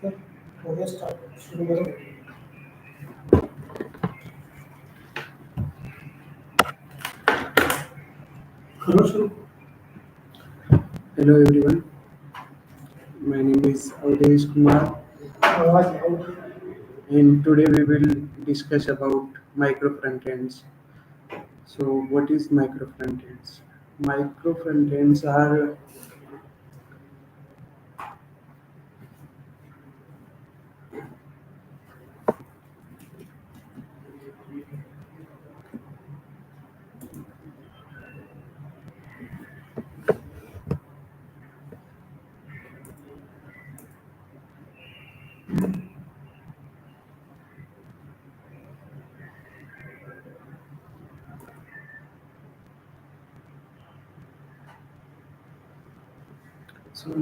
फिर हो गया स्टार्ट शुरू करो। करो शुरू। Hello everyone, my name is Avdesh Kumar आवाज आओ। and today we will discuss about micro frontends. So what is micro frontends? Micro frontends are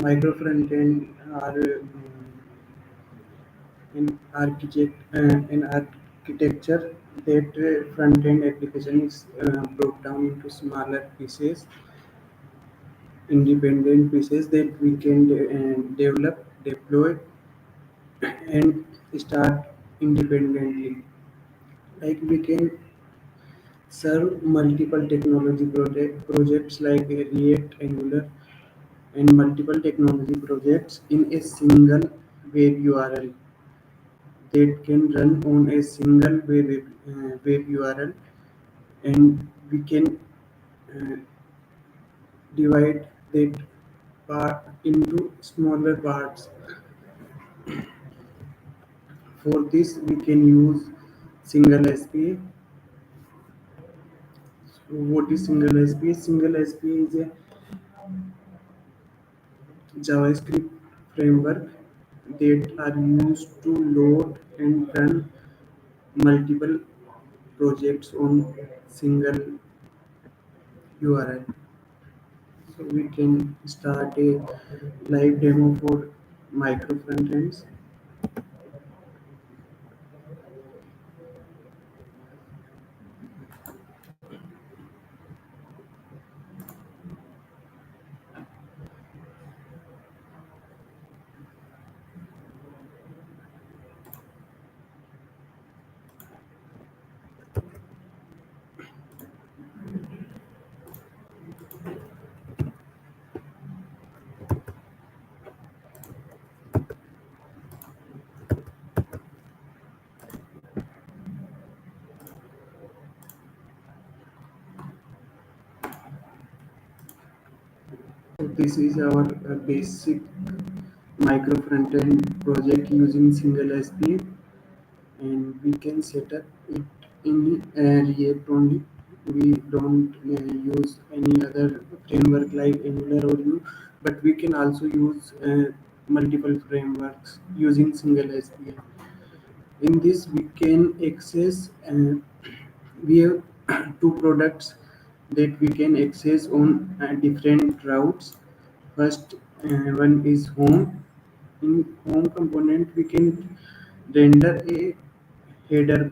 micro frontend are in architecture that front end application is broke down into smaller pieces, independent pieces that we can develop, deploy, and start independently. Like we can serve multiple technology projects like React, Angular, and multiple technology projects in a single web URL that can run on a single web URL, and we can uh, divide that part into smaller parts. For this, we can use single SPA. So what is single SPA? Single SPA is a JavaScript framework that are used to load and run multiple projects on single URL. So we can start a live demo for micro frontends. So this is our basic micro frontend project using single SPA, and we can set up it in React only. We don't use any other framework like Angular or Vue, but we can also use multiple frameworks using single SPA. In this, we can access. We have two products that we can access on different routes. First, one is home. In home component, we can render a header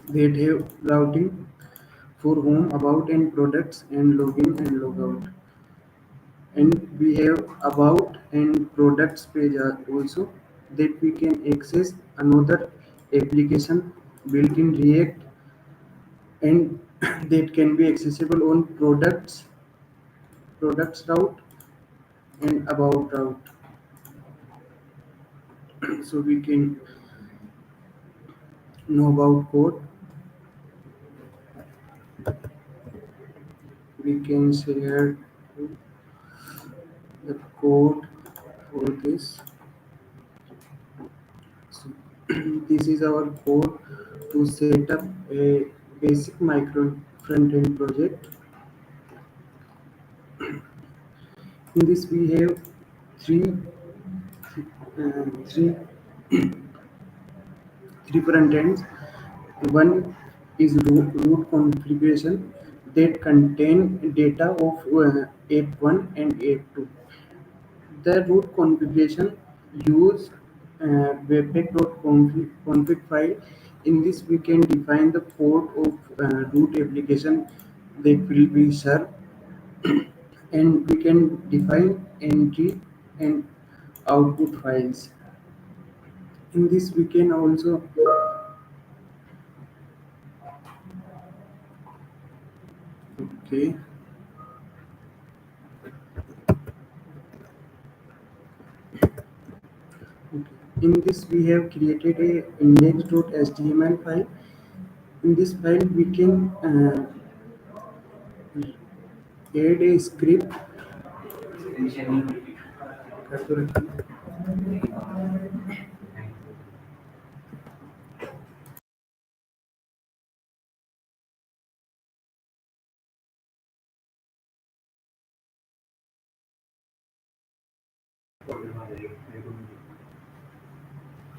that have routing for home, about, and products, and login and logout. And we have about and products page also that we can access another application built in React, and that can be accessible on products route and about route. So we can know about code. We can share the code for this. So this is our code to set up a basic micro front end project. In this we have three uh, three three front ends. One is root configuration that contain data of app 1 and app 2. The root configuration use webpack.config file. In this, we can define the port of root application that will be served, and we can define entry and output files. In this we can also okay, okay. In this we have created a index.html file. In this file we can add a script.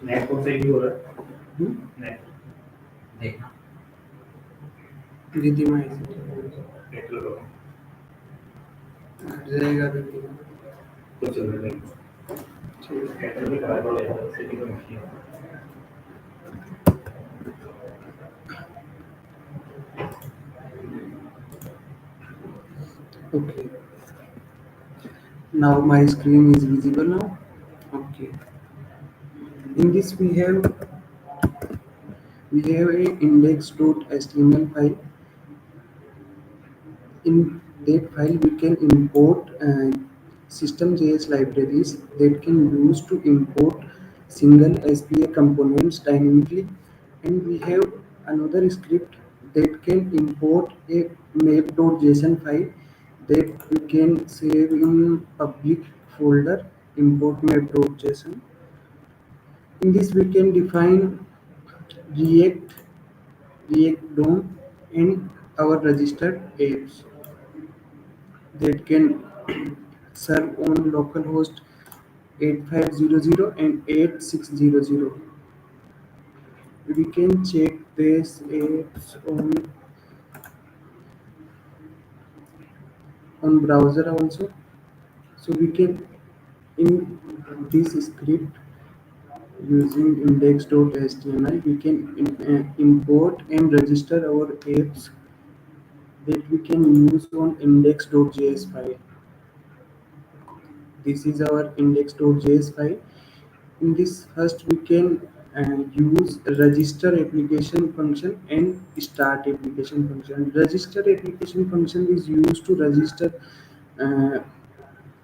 Net कौन सा use हो रहा है net Ridhima net लगाओ हट जाएगा रिधिमा। कुछ चल रहा है ठीक है। नेट भी खराब हो गया सेटिंग में machine Okay. Now my screen is visible now. Okay. In this we have a index.html file. In that file we can import system.js libraries that can use to import single SPA components dynamically, and we have another script that can import a map.json file that we can save in public folder import map.json. In this we can define React, React DOM, and our registered apps that can serve on localhost 8500 and 8600. We can check these apps on browser also. So we can in this script using index.html we can import and register our apps that we can use on index.js file. This is our index.js file. In this first we can use register application function and start application function. Register application function is used to register uh,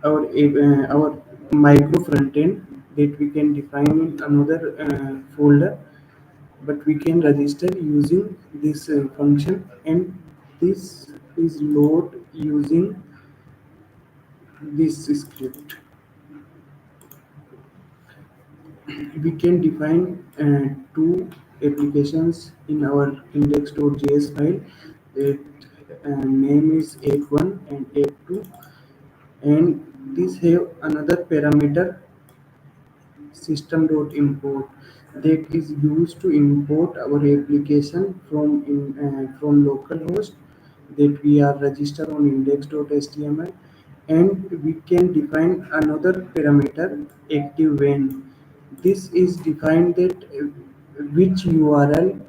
our micro frontend that we can define in another folder, but we can register using this function, and this is load using this script. We can define two applications in our index.js file. That name is app1 and app2, and this have another parameter system.import that is used to import our application from localhost that we are registered on index.html, and we can define another parameter active when. This is defined that which URL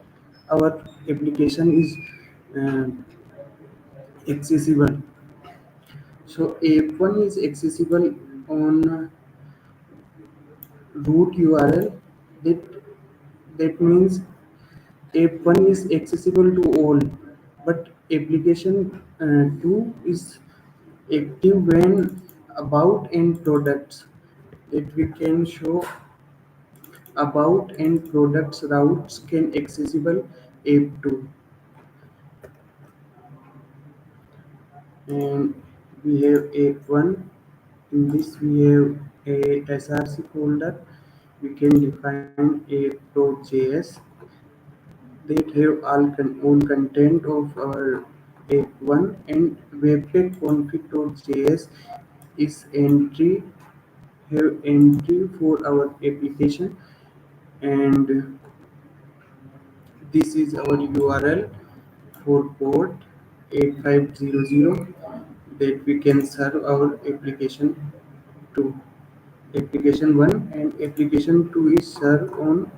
our application is uh, accessible. So app1 is accessible on root URL. That means app1 is accessible to all, but application 2 is active when about and products that we can show about and products routes can accessible app2. And we have app1. In this we have a src folder. We can define app.js that have all content of our app1, and webpack config.js is entry for our application, and this is our URL for port 8500 that we can serve our application to. Application 1 and application 2 is served on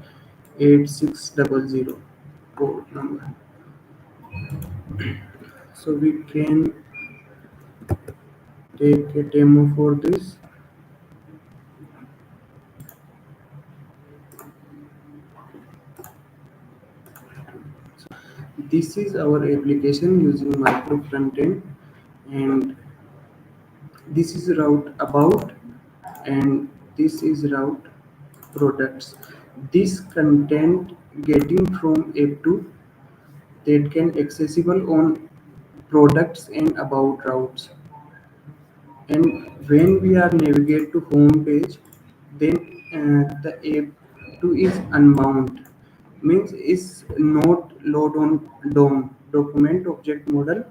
8600 port number. So we can take a demo for this. This is our application using micro frontend, and this is route about, and this is route products. This content getting from app to that can accessible on products and about routes. And when we are navigate to home page, then the app 2 is unbound, means is not load on DOM, document object model,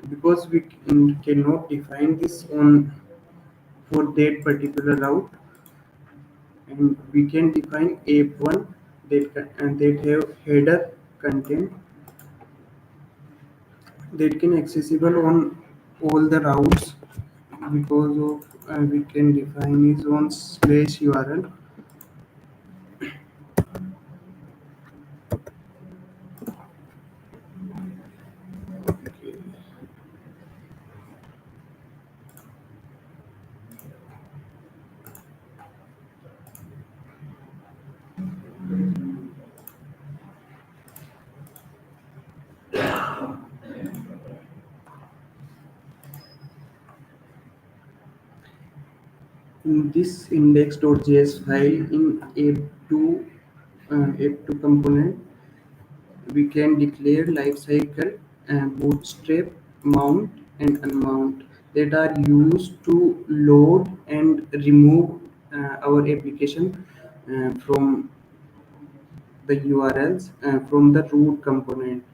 because we cannot define this on for that particular route. And we can define app1 and that have header content that can accessible on all the routes, because of we can define is on slash url. In this index.js file in app2 app2 component, we can declare lifecycle, bootstrap, mount, and unmount that are used to load and remove our application from the URLs from the root component.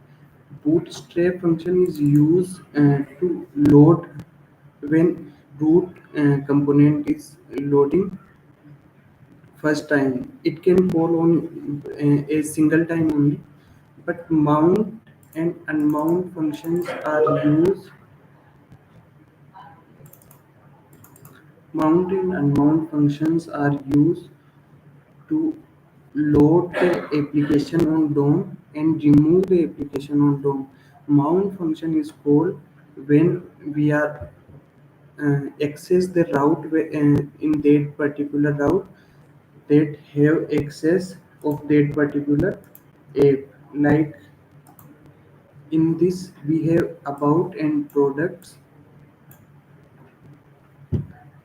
Bootstrap function is used to load when root component is loading first time. It can fall on a single time only, but mount and unmount functions are used. Mount and unmount functions are used to load the application on DOM and remove the application on DOM. Mount function is called when we are access the route in that particular route that have access of that particular app. Like in this we have about and products.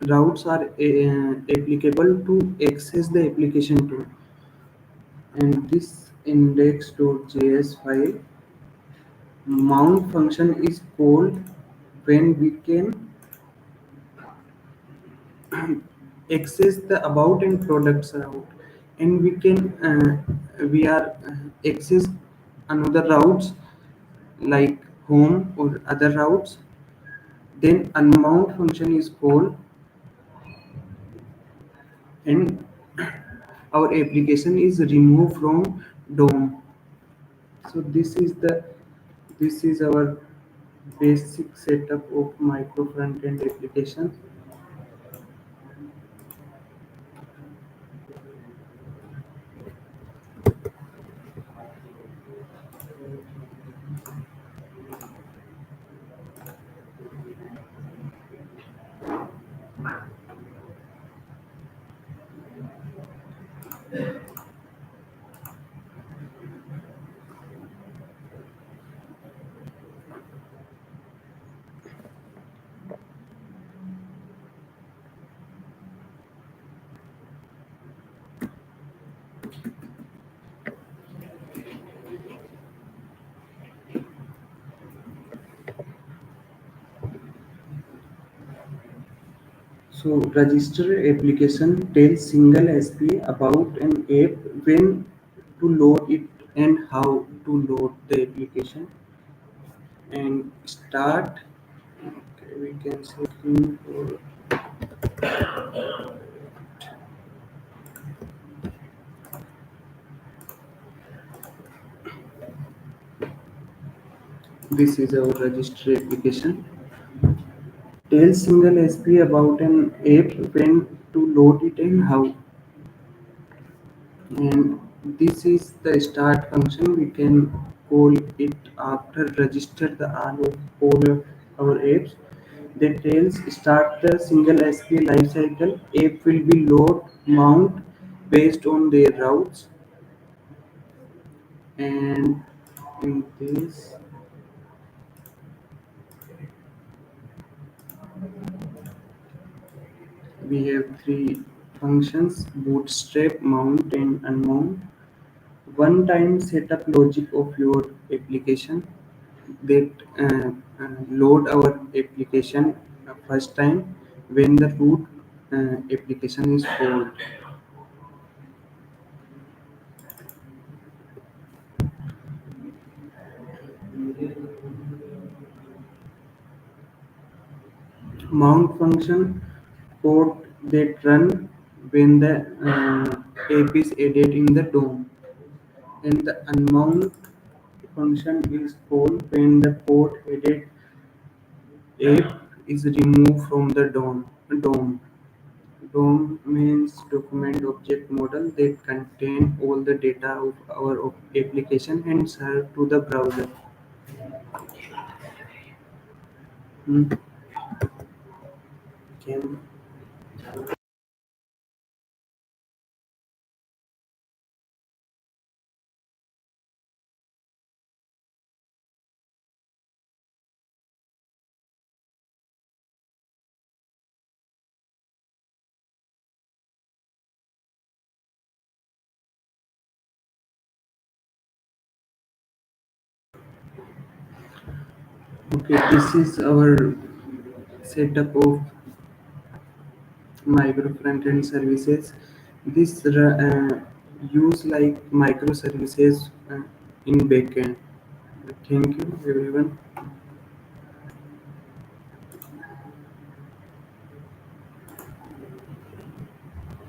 Routes are applicable to access the application to, and this index.js file mount function is called when we can access the about and products route, and we are access another routes like home or other routes. Then unmount function is called, and our application is removed from DOM. So this is our basic setup of micro front end application. So register application tells single SP about an app, when to load it and how to load the application. And start, okay, we can set in for this is our register application. Tell single SP about an app, when to load it and how. And this is the start function. We can call it after register the all of our apps. That tells start the single SP lifecycle. App will be load mount based on their routes, and In this, we have three functions: bootstrap, mount, and unmount. One-time setup logic of your application that load our application first time when the root application is called. Mount function code that run when the app is added in the DOM, and the unmount function is called when the code added app is removed from the DOM. DOM means document object model that contain all the data of our application and serve to the browser. Hmm. Can okay, this is our setup of micro front-end services. This use like microservices in backend. Thank you, everyone.